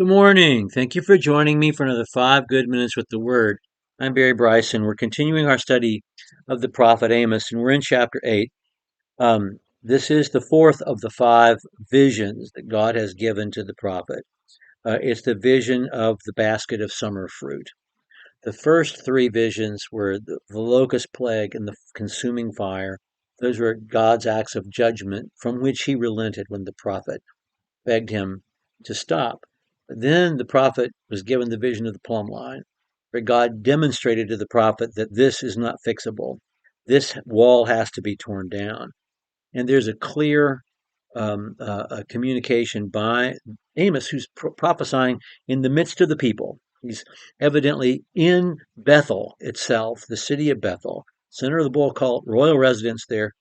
Good morning. Thank you for joining me for another 5 good minutes with the Word. I'm Barry Bryson. We're continuing our study of the prophet Amos, and we're in chapter 8. This is the fourth of the 5 visions that God has given to the prophet. It's the vision of the basket of summer fruit. The first 3 visions were the locust plague and the consuming fire. Those were God's acts of judgment from which he relented when the prophet begged him to stop. But then the prophet was given the vision of the plumb line, where God demonstrated to the prophet that this is not fixable. This wall has to be torn down. And there's a clear communication by Amos, who's prophesying in the midst of the people. He's evidently in Bethel itself, the city of Bethel, center of the bull cult, royal residence there,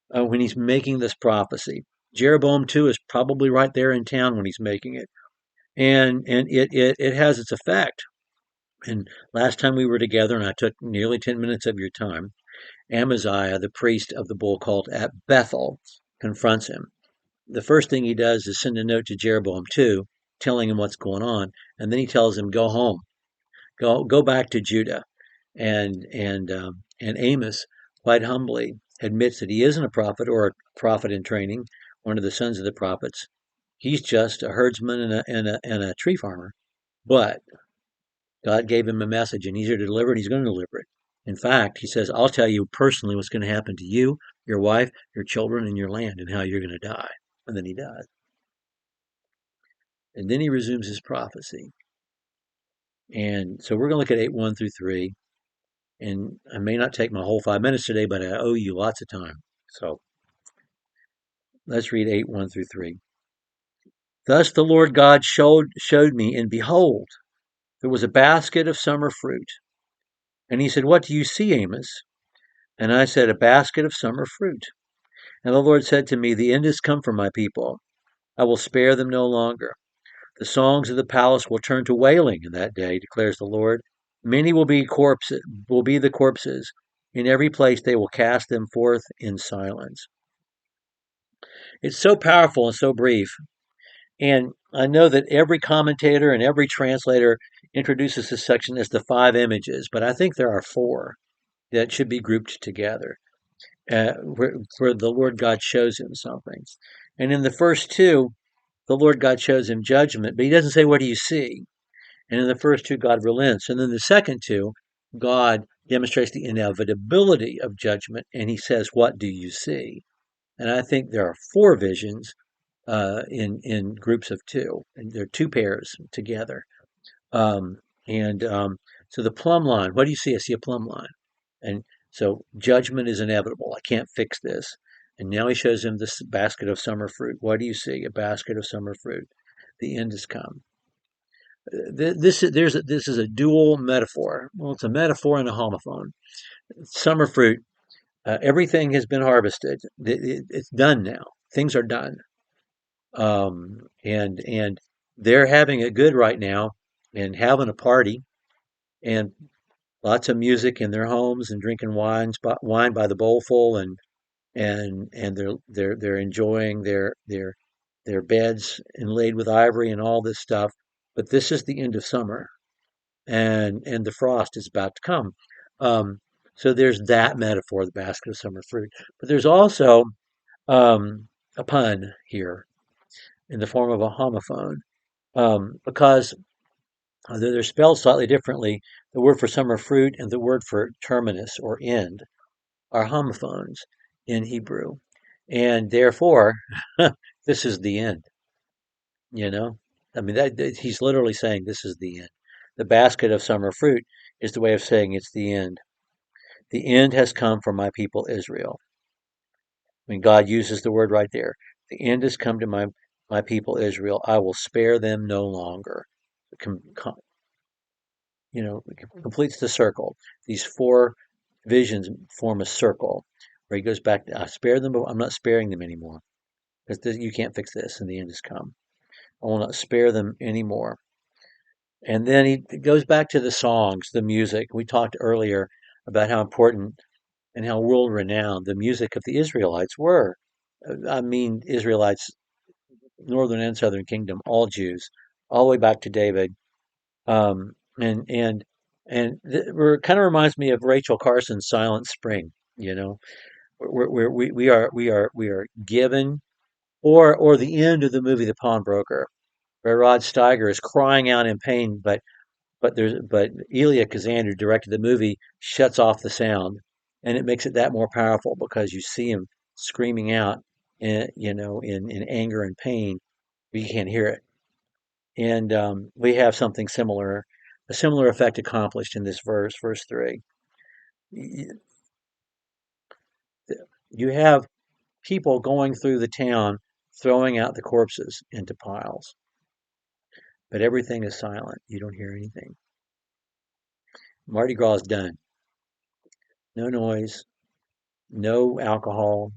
when he's making this prophecy. Jeroboam too is probably right there in town when he's making it, and it has its effect. And last time we were together, and I took nearly 10 minutes of your time, Amaziah, the priest of the bull cult at Bethel, confronts him. The first thing he does is send a note to Jeroboam too, telling him what's going on, and then he tells him, "Go home, go back to Judah." And Amos, quite humbly, admits that he isn't a prophet or a prophet in training, one of the sons of the prophets. He's just a herdsman and a tree farmer. But God gave him a message, and he's here to deliver it. He's going to deliver it. In fact, he says, "I'll tell you personally what's going to happen to you, your wife, your children, and your land, and how you're going to die." And then he does. And then he resumes his prophecy. And so we're going to look at 8:1 through 3. And I may not take my whole 5 minutes today, but I owe you lots of time. So let's read 8:1 through 3. Thus the Lord God showed me, and behold, there was a basket of summer fruit. And he said, "What do you see, Amos?" And I said, "A basket of summer fruit." And the Lord said to me, "The end has come for my people. I will spare them no longer. The songs of the palace will turn to wailing in that day, declares the Lord. Many will be the corpses. In every place they will cast them forth in silence." It's so powerful and so brief. And I know that every commentator and every translator introduces this section as the 5 images, but I think there are 4 that should be grouped together, where the Lord God shows him something. And in the first 2, the Lord God shows him judgment, but he doesn't say, "What do you see?" And in the first 2, God relents. And then the second 2, God demonstrates the inevitability of judgment, and he says, "What do you see?" And I think there are 4 visions in groups of 2, and they're 2 pairs together. Um, and so the plumb line, what do you see? I see a plumb line. And so judgment is inevitable. I can't fix this. And now he shows him this basket of summer fruit. What do you see? A basket of summer fruit. The end has come. This is a dual metaphor. Well, it's a metaphor and a homophone. Summer fruit. Everything has been harvested. It's done now. Things are done. And they're having it good right now and having a party and lots of music in their homes and drinking wine by the bowlful, and they're enjoying their beds inlaid with ivory and all this stuff. But this is the end of summer, and the frost is about to come. Um, so there's that metaphor, the basket of summer fruit. But there's also a pun here in the form of a homophone, because although they're spelled slightly differently, the word for summer fruit and the word for terminus or end are homophones in Hebrew. And therefore, this is the end, you know? I mean, he's literally saying this is the end. The basket of summer fruit is the way of saying it's the end. The end has come for my people Israel. I mean, God uses the word right there. The end has come to my people Israel. I will spare them no longer. Com, com, completes the circle. These 4 visions form a circle where he goes back to, "I spare them, but I'm not sparing them anymore because you can't fix this, and the end has come. I will not spare them anymore." And then he goes back to the songs, the music. We talked earlier about how important and how world renowned the music of the Israelites were. I mean, Israelites, northern and southern kingdom, all Jews. all the way back to David. Um, and and we're kind of reminds me of Rachel Carson's Silent Spring. You know, we are given, or the end of the movie The Pawnbroker, where Rod Steiger is crying out in pain, but Elia Kazan, who directed the movie, shuts off the sound, and it makes it that more powerful because you see him screaming out, in anger and pain, but you can't hear it. And we have something similar, a similar effect accomplished in this verse 3. Y- You have people going through the town throwing out the corpses into piles, but everything is silent. You don't hear anything. Mardi Gras is done. No noise, no alcohol,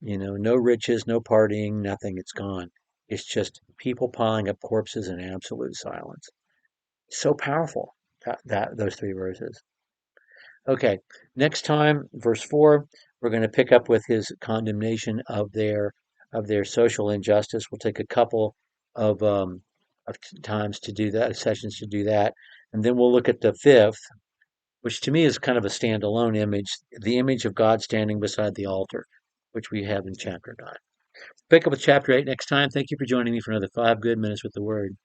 no riches, no partying, nothing. It's gone. It's just people piling up corpses in absolute silence. So powerful, that those three verses. Okay, next time, verse 4, we're going to pick up with his condemnation of their social injustice. We'll take a couple of times to do that, sessions to do that, and then we'll look at the fifth, which to me is kind of a standalone image, the image of God standing beside the altar, which we have in chapter 9. Pick up with chapter 8 next time. Thank you for joining me for another 5 good minutes with the Word.